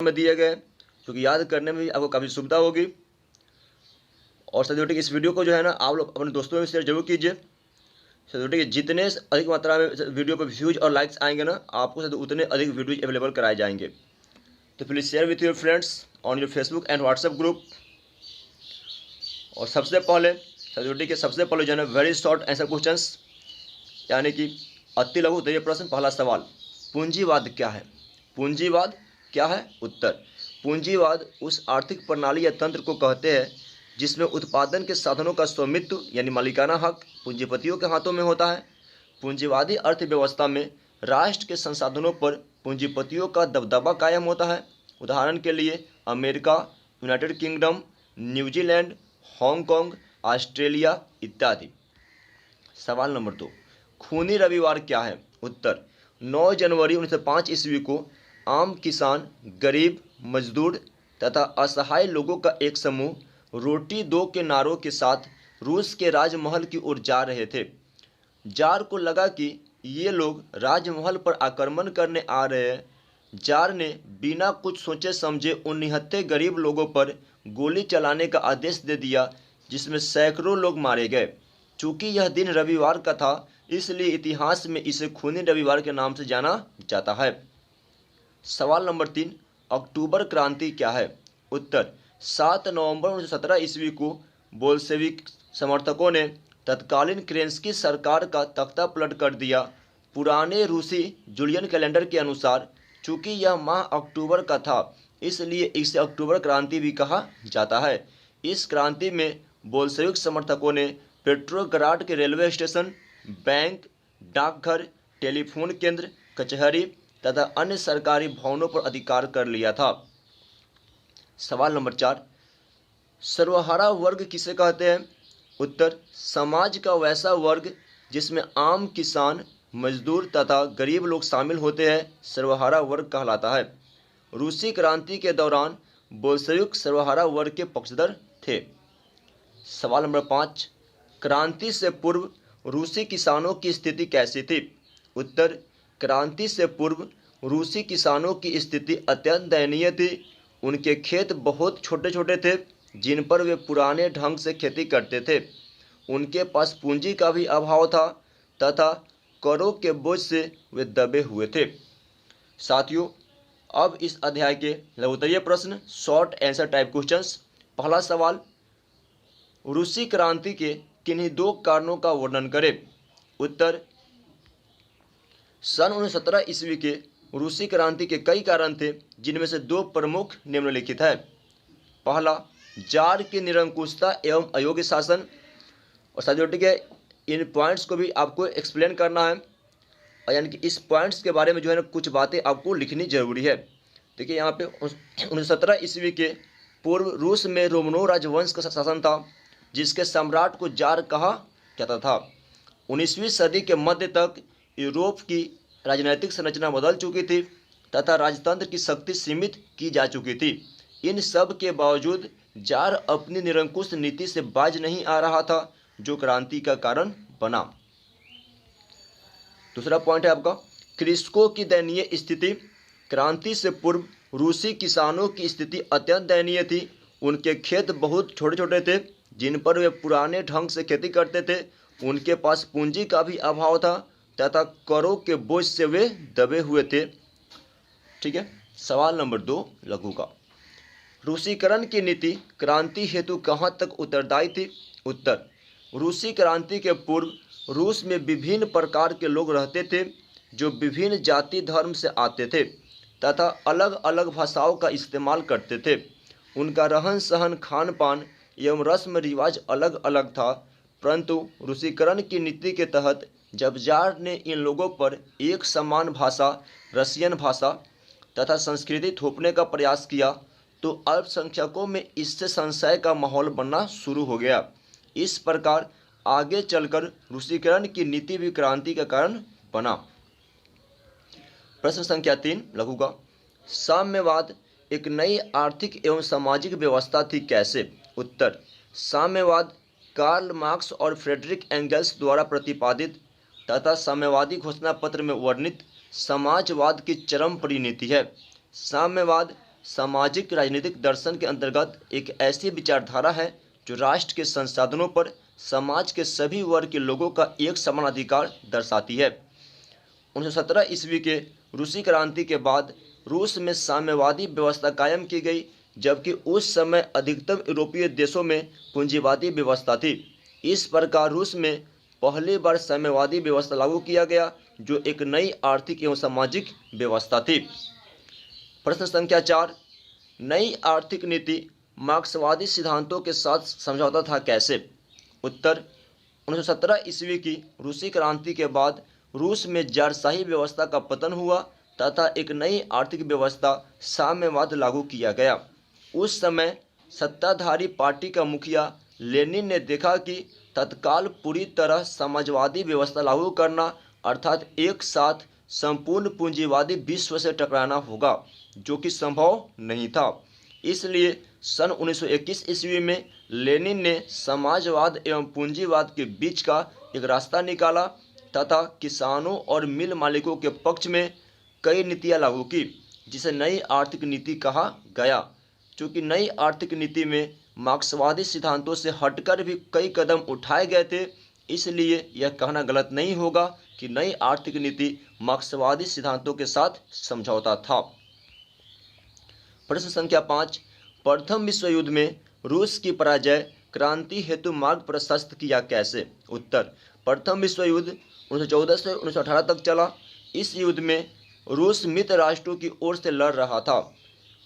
में दिए गए, क्योंकि याद करने में भी आपको काफ़ी सुविधा होगी। और साथियों इस वीडियो को जो है ना आप लोग अपने दोस्तों में शेयर जरूर कीजिए। साथियों जितने अधिक मात्रा में वीडियो पर व्यूज और लाइक्स आएंगे ना, आपको उतने अधिक वीडियोज अवेलेबल कराए जाएंगे। तो please share with your friends on your Facebook and WhatsApp group. और सबसे पहले जो है ना वेरी शॉर्ट आंसर क्वेश्चंस, यानी कि अति लघु उत्तरीय प्रश्न। पहला सवाल, पूंजीवाद क्या है? पूंजीवाद क्या है? उत्तर, पूंजीवाद उस आर्थिक प्रणाली या तंत्र को कहते हैं जिसमें उत्पादन के साधनों का स्वामित्व यानी मालिकाना हक पूंजीपतियों के हाथों में होता है। पूंजीवादी अर्थव्यवस्था में राष्ट्र के संसाधनों पर पूंजीपतियों का दबदबा कायम होता है। उदाहरण के लिए America, United kingdom, New Zealand, Hong Kong, Australia इत्यादि। सवाल नंबर 2, खूनी रविवार क्या है? उत्तर, 9 जनवरी 1905 ईस्वी को आम किसान, गरीब, मजदूर तथा असहाय लोगों का एक समूह रोटी दो के नारों के साथ रूस के राजमहल की ओर जा रहे थे। जार को लगा कि ये लोग राजमहल पर आक्रमण करने आ रहे हैं। जार ने बिना कुछ सोचे समझे उन निहत्थे गरीब लोगों पर गोली चलाने का आदेश दे दिया, जिसमें सैकड़ों लोग मारे गए। चूँकि यह दिन रविवार का था, इसलिए इतिहास में इसे खूनी रविवार के नाम से जाना जाता है। सवाल नंबर 3, अक्टूबर क्रांति क्या है? उत्तर, 7 नवंबर 1917 ईस्वी को बोल्शेविक समर्थकों ने तत्कालीन केरेंस्की सरकार का तख्ता पलट कर दिया। पुराने रूसी जूलियन कैलेंडर के अनुसार चूँकि यह माह अक्टूबर का था, इसलिए इसे अक्टूबर क्रांति भी कहा जाता है। इस क्रांति में बोल्शेविक समर्थकों ने पेट्रोग्राड के रेलवे स्टेशन, बैंक, डाकघर, टेलीफोन केंद्र, कचहरी तथा अन्य सरकारी भवनों पर अधिकार कर लिया था। सवाल नंबर 4, सर्वहारा वर्ग किसे कहते हैं? उत्तर, समाज का वैसा वर्ग जिसमें आम किसान, मजदूर तथा गरीब लोग शामिल होते हैं, सर्वहारा वर्ग कहलाता है। रूसी क्रांति के दौरान बोल्शेविक सर्वहारा वर्ग के पक्षधर थे। सवाल नंबर 5, क्रांति से पूर्व रूसी किसानों की स्थिति कैसी थी? उत्तर, क्रांति से पूर्व रूसी किसानों की स्थिति अत्यंत दयनीय थी। उनके खेत बहुत छोटे छोटे थे, जिन पर वे पुराने ढंग से खेती करते थे। उनके पास पूंजी का भी अभाव था तथा करों के बोझ से वे दबे हुए थे। साथियों, अब इस अध्याय के लघुत्तरीय प्रश्न, शॉर्ट आंसर टाइप क्वेश्चंस। पहला सवाल, रूसी क्रांति के किन्हीं 2 कारणों का वर्णन करें। उत्तर, सन 1917 ईस्वी के रूसी क्रांति के कई कारण थे, जिनमें से 2 प्रमुख निम्नलिखित है। पहला, जार की निरंकुशता एवं अयोग्य शासन। और साथियों ठीक है, इन पॉइंट्स को भी आपको एक्सप्लेन करना है, यानी कि इस पॉइंट्स के बारे में जो है ना कुछ बातें आपको लिखनी जरूरी है। देखिए यहाँ पे 1917 ईस्वी के पूर्व रूस में रोमनोव राजवंश का शासन था, जिसके सम्राट को जार कहा जाता था। 19वीं सदी के मध्य तक यूरोप की राजनीतिक संरचना बदल चुकी थी तथा राजतंत्र की शक्ति सीमित की जा चुकी थी। इन सब के बावजूद जार अपनी निरंकुश नीति से बाज नहीं आ रहा था, जो क्रांति का कारण बना। दूसरा पॉइंट है आपका, कृषकों की दयनीय स्थिति। क्रांति से पूर्व रूसी किसानों की स्थिति अत्यंत दयनीय थी। उनके खेत बहुत छोटे छोटे थे, जिन पर वे पुराने ढंग से खेती करते थे। उनके पास पूंजी का भी अभाव था तथा करों के बोझ से वे दबे हुए थे। ठीक है। सवाल नंबर 2 लघु का, रूसीकरण की नीति क्रांति हेतु कहाँ तक उत्तरदायी थी? उत्तर, रूसी क्रांति के पूर्व रूस में विभिन्न प्रकार के लोग रहते थे, जो विभिन्न जाति धर्म से आते थे तथा अलग अलग भाषाओं का इस्तेमाल करते थे। उनका रहन सहन, खान पान एवं रस्म रिवाज अलग अलग था, परंतु रूसीकरण की नीति के तहत जब जार ने इन लोगों पर एक समान भाषा, रसियन भाषा तथा संस्कृति थोपने का प्रयास किया, तो अल्पसंख्यकों में इससे संशय का माहौल बनना शुरू हो गया। इस प्रकार आगे चलकर रूसीकरण की नीति भी क्रांति का कारण बना। प्रश्न संख्या 3 लघु का, साम्यवाद एक नई आर्थिक एवं सामाजिक व्यवस्था थी, कैसे? उत्तर, साम्यवाद कार्ल मार्क्स और फ्रेडरिक एंगल्स द्वारा प्रतिपादित तथा साम्यवादी घोषणा पत्र में वर्णित समाजवाद की चरम परिणति है। साम्यवाद सामाजिक राजनीतिक दर्शन के अंतर्गत एक ऐसी विचारधारा है जो राष्ट्र के संसाधनों पर समाज के सभी वर्ग के लोगों का एक समान अधिकार दर्शाती है। 1917 ईस्वी के रूसी क्रांति के बाद रूस में साम्यवादी व्यवस्था कायम की गई, जबकि उस समय अधिकतम यूरोपीय देशों में पूंजीवादी व्यवस्था थी। इस प्रकार रूस में पहली बार साम्यवादी व्यवस्था लागू किया गया, जो एक नई आर्थिक एवं सामाजिक व्यवस्था थी। प्रश्न संख्या 4, नई आर्थिक नीति मार्क्सवादी सिद्धांतों के साथ समझौता था कैसे? उत्तर, 1917 ईस्वी की रूसी क्रांति के बाद रूस में जारशाही व्यवस्था का पतन हुआ तथा एक नई आर्थिक व्यवस्था साम्यवाद लागू किया गया। उस समय सत्ताधारी पार्टी का मुखिया लेनिन ने देखा कि तत्काल पूरी तरह समाजवादी व्यवस्था लागू करना अर्थात एक साथ संपूर्ण पूंजीवादी विश्व से टकराना होगा, जो कि संभव नहीं था। इसलिए सन 1921 ईस्वी में लेनिन ने समाजवाद एवं पूंजीवाद के बीच का एक रास्ता निकाला तथा किसानों और मिल मालिकों के पक्ष में कई नीतियां लागू की, जिसे नई आर्थिक नीति कहा गया। चूँकि नई आर्थिक नीति में मार्क्सवादी सिद्धांतों से हटकर भी कई कदम उठाए गए थे, इसलिए यह कहना गलत नहीं होगा कि नई आर्थिक नीति मार्क्सवादी सिद्धांतों के साथ समझौता था। प्रश्न संख्या 5, प्रथम विश्व युद्ध में रूस की पराजय क्रांति हेतु मार्ग प्रशस्त किया कैसे? उत्तर, प्रथम विश्व युद्ध 1914 से 1918 तक चला। इस युद्ध में रूस मित्र राष्ट्रों की ओर से लड़ रहा था।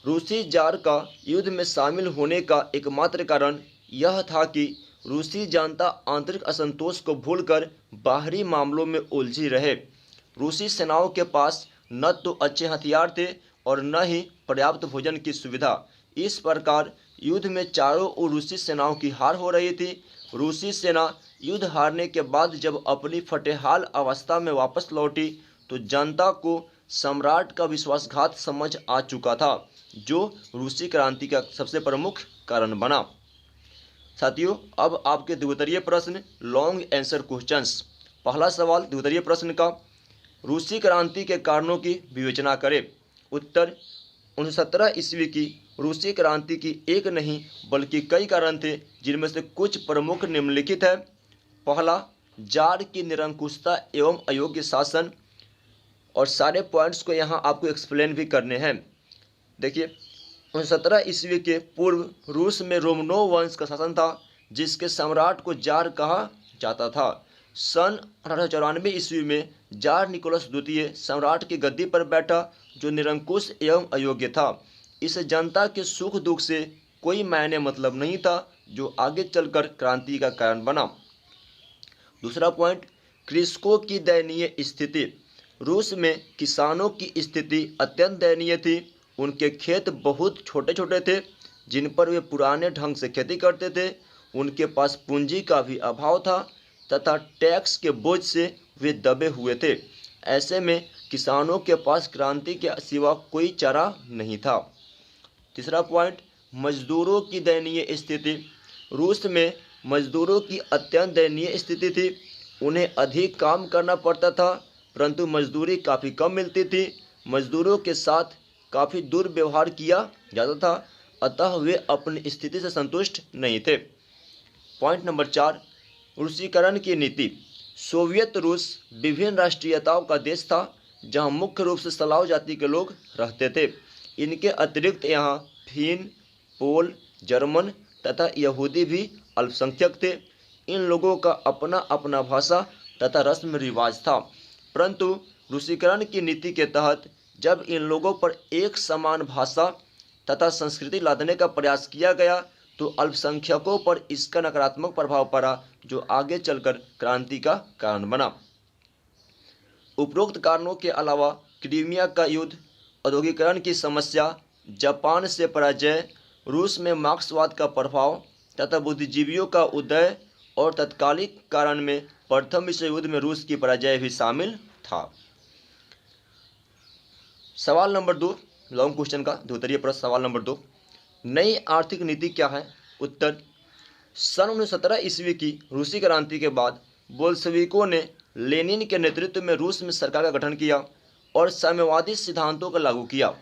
रूसी जार का युद्ध में शामिल होने का एकमात्र कारण यह था कि रूसी जनता आंतरिक असंतोष को भूलकर बाहरी मामलों में उलझी रहे। रूसी सेनाओं के पास न तो अच्छे हथियार थे और न ही पर्याप्त भोजन की सुविधा। इस प्रकार युद्ध में चारों ओर रूसी सेनाओं की हार हो रही थी। रूसी सेना युद्ध हारने के बाद जब अपनी फटेहाल अवस्था में वापस लौटी तो जनता को सम्राट का विश्वासघात समझ आ चुका था, जो रूसी क्रांति का सबसे प्रमुख कारण बना। साथियों, अब आपके द्वितीय प्रश्न लॉन्ग आंसर क्वेश्चंस। पहला सवाल द्वितीय प्रश्न का, रूसी क्रांति के कारणों की विवेचना करें। उत्तर, 1917 ईस्वी की रूसी क्रांति की एक नहीं बल्कि कई कारण थे, जिनमें से कुछ प्रमुख निम्नलिखित है। पहला, जार की निरंकुशता एवं अयोग्य शासन, और सारे पॉइंट्स को यहाँ आपको एक्सप्लेन भी करने हैं। देखिए, 1917 ईस्वी के पूर्व रूस में रोमनोव वंश का शासन था, जिसके सम्राट को जार कहा जाता था। सन 1894 ईस्वी में जार निकोलस द्वितीय सम्राट की गद्दी पर बैठा, जो निरंकुश एवं अयोग्य था। इस जनता के सुख दुख से कोई मायने मतलब नहीं था, जो आगे चलकर क्रांति का कारण बना। दूसरा पॉइंट, कृषकों की दयनीय स्थिति। रूस में किसानों की स्थिति अत्यंत दयनीय थी। उनके खेत बहुत छोटे छोटे थे, जिन पर वे पुराने ढंग से खेती करते थे। उनके पास पूंजी का भी अभाव था तथा टैक्स के बोझ से वे दबे हुए थे। ऐसे में किसानों के पास क्रांति के सिवा कोई चारा नहीं था। तीसरा पॉइंट, मजदूरों की दयनीय स्थिति। रूस में मजदूरों की अत्यंत दयनीय स्थिति थी। उन्हें अधिक काम करना पड़ता था, परंतु मजदूरी काफ़ी कम मिलती थी। मजदूरों के साथ काफ़ी दुर्व्यवहार किया जाता था, अतः वे अपनी स्थिति से संतुष्ट नहीं थे। पॉइंट नंबर 4, रूसीकरण की नीति। सोवियत रूस विभिन्न राष्ट्रीयताओं का देश था, जहां मुख्य रूप से स्लाव जाति के लोग रहते थे। इनके अतिरिक्त यहाँ फिन, पोल, जर्मन तथा यहूदी भी अल्पसंख्यक थे। इन लोगों का अपना अपना भाषा तथा रस्म रिवाज था, परंतु रूसीकरण की नीति के तहत जब इन लोगों पर एक समान भाषा तथा संस्कृति लादने का प्रयास किया गया तो अल्पसंख्यकों पर इसका नकारात्मक प्रभाव पड़ा, जो आगे चलकर क्रांति का कारण बना। उपरोक्त कारणों के अलावा क्रीमिया का युद्ध, औद्योगिकरण की समस्या, जापान से पराजय, रूस में मार्क्सवाद का प्रभाव तथा बुद्धिजीवियों का उदय और तत्कालिक कारण में प्रथम विश्व युद्ध में रूस की पराजय भी शामिल था। सवाल नंबर 2, लॉन्ग क्वेश्चन का द्वितीय प्रश्न सवाल नंबर 2, नई आर्थिक नीति क्या है? उत्तर, सन 1917 ईस्वी की रूसी क्रांति के बाद बोल्शेविकों ने लेनिन के नेतृत्व में रूस में सरकार का गठन किया और साम्यवादी सिद्धांतों को लागू किया।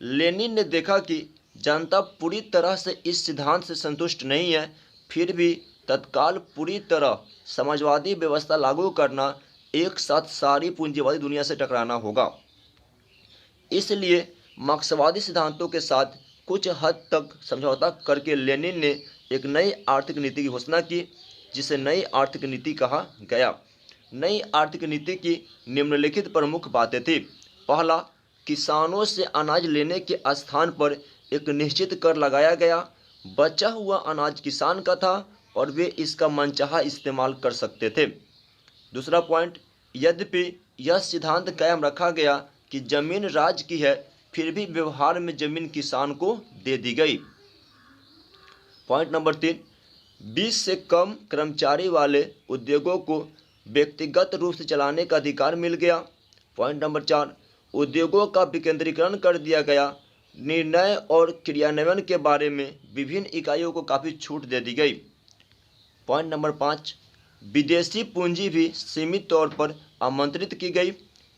लेनिन ने देखा कि जनता पूरी तरह से इस सिद्धांत से संतुष्ट नहीं है, फिर भी तत्काल पूरी तरह समाजवादी व्यवस्था लागू करना, एक साथ सारी पूंजीवादी दुनिया से टकराना होगा। इसलिए मार्क्सवादी सिद्धांतों के साथ कुछ हद तक समझौता करके लेनिन ने एक नई आर्थिक नीति की घोषणा की, जिसे नई आर्थिक नीति कहा गया। नई आर्थिक नीति की निम्नलिखित प्रमुख बातें थी। पहला, किसानों से अनाज लेने के स्थान पर एक निश्चित कर लगाया गया। बचा हुआ अनाज किसान का था और वे इसका मनचाहा इस्तेमाल कर सकते थे। दूसरा पॉइंट, यद्यपि यह सिद्धांत कायम रखा गया कि जमीन राज्य की है, फिर भी व्यवहार में जमीन किसान को दे दी गई। पॉइंट नंबर 3, 20 से कम कर्मचारी वाले उद्योगों को व्यक्तिगत रूप से चलाने का अधिकार मिल गया। पॉइंट नंबर 4, उद्योगों का विकेंद्रीकरण कर दिया गया। निर्णय और क्रियान्वयन के बारे में विभिन्न इकाइयों को काफ़ी छूट दे दी गई। पॉइंट नंबर 5, विदेशी पूंजी भी सीमित तौर पर आमंत्रित की गई।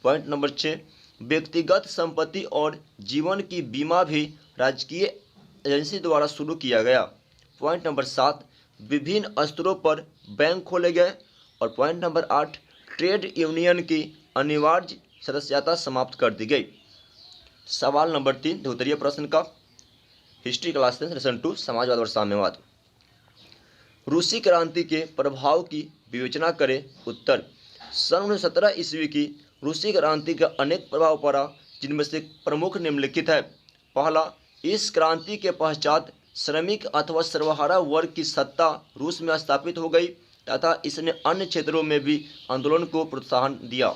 पॉइंट नंबर 6, व्यक्तिगत संपत्ति और जीवन की बीमा भी राजकीय एजेंसी द्वारा शुरू किया गया। पॉइंट नंबर 7, विभिन्न स्तरों पर बैंक खोले गए। और पॉइंट नंबर 8, ट्रेड यूनियन की अनिवार्य सदस्यता समाप्त कर दी गई। सवाल नंबर 3 उत्तरीय प्रश्न का, हिस्ट्री क्लास सेशन 2, समाजवाद और साम्यवाद। रूसी क्रांति के प्रभाव की विवेचना करें। उत्तर, सन 1917 ईस्वी की रूसी क्रांति का अनेक प्रभाव पड़ा, जिनमें से प्रमुख निम्नलिखित है। पहला, इस क्रांति के पश्चात श्रमिक अथवा सर्वहारा वर्ग की सत्ता रूस में स्थापित हो गई तथा इसने अन्य क्षेत्रों में भी आंदोलन को प्रोत्साहन दिया।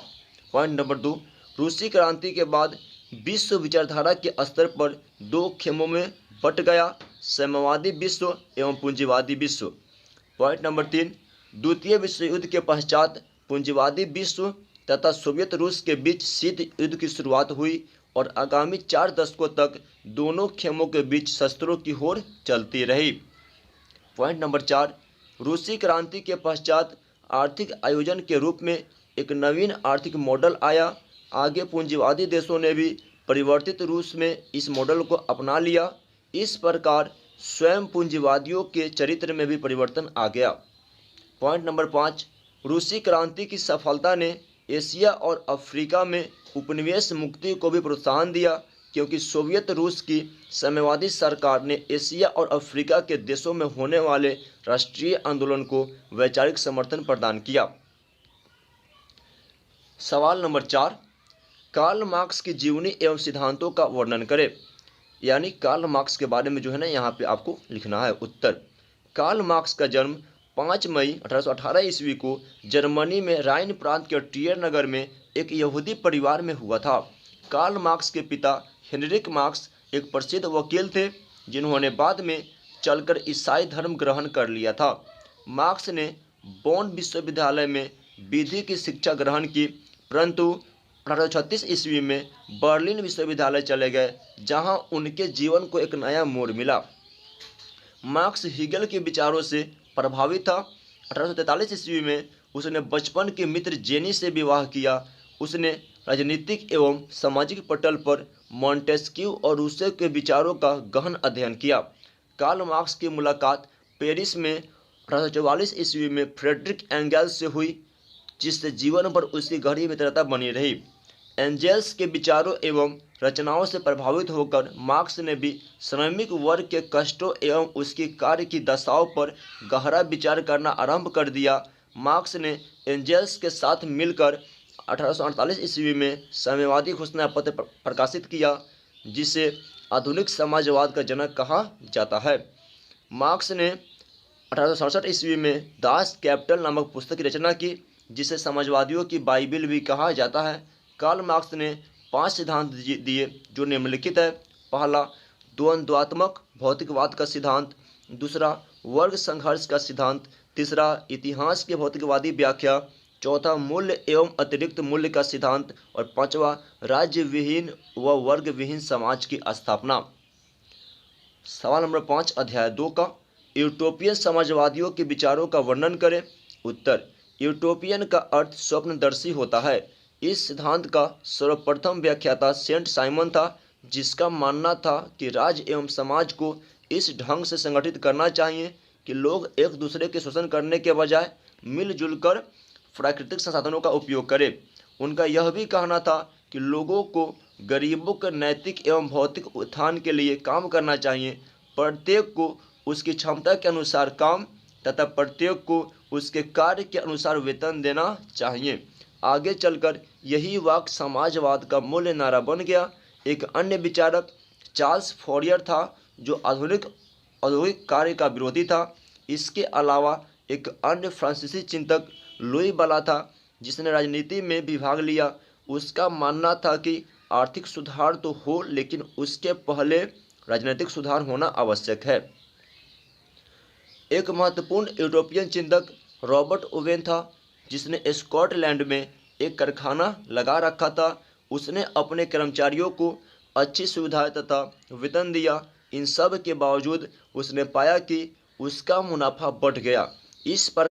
पॉइंट नंबर 2, रूसी क्रांति के बाद विश्व विचारधारा के स्तर पर दो खेमों में बट गया, साम्यवादी विश्व एवं पूंजीवादी विश्व। पॉइंट नंबर 3, द्वितीय विश्व युद्ध के पश्चात पूंजीवादी विश्व तथा सोवियत रूस के बीच शीत युद्ध की शुरुआत हुई और आगामी 4 दशकों तक दोनों खेमों के बीच शस्त्रों की होड़ चलती रही। पॉइंट नंबर 4, रूसी क्रांति के पश्चात आर्थिक आयोजन के रूप में एक नवीन आर्थिक मॉडल आया। आगे पूंजीवादी देशों ने भी परिवर्तित रूस में इस मॉडल को अपना लिया। इस प्रकार स्वयं पूंजीवादियों के चरित्र में भी परिवर्तन आ गया। पॉइंट नंबर 5, रूसी क्रांति की सफलता ने एशिया और अफ्रीका में उपनिवेश मुक्ति को भी प्रोत्साहन दिया, क्योंकि सोवियत रूस की साम्यवादी सरकार ने एशिया और अफ्रीका के देशों में होने वाले राष्ट्रीय आंदोलन को वैचारिक समर्थन प्रदान किया। सवाल नंबर 4, कार्ल मार्क्स की जीवनी एवं सिद्धांतों का वर्णन करें। यानी कार्ल मार्क्स के बारे में जो है ना यहाँ पे आपको लिखना है। उत्तर, कार्ल मार्क्स का जन्म 5 मई 1818 ईस्वी को जर्मनी में राइन प्रांत के ट्रियर नगर में एक यहूदी परिवार में हुआ था। कार्ल मार्क्स के पिता हेनरिक मार्क्स एक प्रसिद्ध वकील थे, जिन्होंने बाद में चलकर ईसाई धर्म ग्रहण कर लिया था। मार्क्स ने बोन विश्वविद्यालय में विधि की शिक्षा ग्रहण की, परंतु 1836 ईस्वी में बर्लिन विश्वविद्यालय चले गए, जहां उनके जीवन को एक नया मोड़ मिला। मार्क्स हीगल के विचारों से प्रभावित था। 1843 ईस्वी में उसने बचपन के मित्र जेनी से विवाह किया। उसने राजनीतिक एवं सामाजिक पटल पर मॉन्टेस्क्यू और रूसो के विचारों का गहन अध्ययन किया। कार्ल मार्क्स की मुलाकात पेरिस में 1844 ईस्वी में फ्रेडरिक एंगेल्स से हुई, जिससे जीवन भर उसकी गहरी मित्रता बनी रही। एंजेल्स के विचारों एवं रचनाओं से प्रभावित होकर मार्क्स ने भी श्रमिक वर्ग के कष्टों एवं उसकी कार्य की दशाओं पर गहरा विचार करना आरंभ कर दिया। मार्क्स ने एंजेल्स के साथ मिलकर 1848 ईस्वी में साम्यवादी घोषणा पत्र प्रकाशित किया, जिसे आधुनिक समाजवाद का जनक कहा जाता है। मार्क्स ने 1867 ईस्वी में दास कैपिटल नामक पुस्तक की रचना की, जिसे समाजवादियों की बाइबिल भी कहा जाता है। कार्ल मार्क्स ने 5 सिद्धांत दिए, जो निम्नलिखित है। पहला, द्वंद्वात्मक भौतिकवाद का सिद्धांत। दूसरा, वर्ग संघर्ष का सिद्धांत। तीसरा, इतिहास की भौतिकवादी व्याख्या। चौथा, मूल्य एवं अतिरिक्त मूल्य का सिद्धांत। और पांचवा, राज्य विहीन व वर्ग विहीन समाज की स्थापना। सवाल नंबर 5 अध्याय 2 का, यूटोपियन समाजवादियों के विचारों का वर्णन करें। उत्तर, यूटोपियन का अर्थ स्वप्नदर्शी होता है। इस सिद्धांत का सर्वप्रथम व्याख्याता सेंट साइमन था, जिसका मानना था कि राज्य एवं समाज को इस ढंग से संगठित करना चाहिए कि लोग एक दूसरे के शोषण करने के बजाय मिलजुल कर प्राकृतिक संसाधनों का उपयोग करें। उनका यह भी कहना था कि लोगों को गरीबों के नैतिक एवं भौतिक उत्थान के लिए काम करना चाहिए, प्रत्येक को उसकी क्षमता के अनुसार काम तथा प्रत्येक को उसके कार्य के अनुसार वेतन देना चाहिए। आगे चलकर यही वाक्य समाजवाद का मूल नारा बन गया। एक अन्य विचारक चार्ल्स फॉरियर था जो औद्योगिक कार्य का विरोधी था। इसके अलावा एक अन्य फ्रांसीसी चिंतक लुई बला था जिसने राजनीति में भी भाग लिया। उसका मानना था कि आर्थिक सुधार तो हो लेकिन उसके पहले राजनीतिक सुधार होना आवश्यक है। एक महत्वपूर्ण यूरोपियन चिंतक रॉबर्ट ओवेन था जिसने स्कॉटलैंड में एक कारखाना लगा रखा था। उसने अपने कर्मचारियों को अच्छी सुविधाएं तथा वेतन दिया। इन सब के बावजूद उसने पाया कि उसका मुनाफा बढ़ गया। इस पर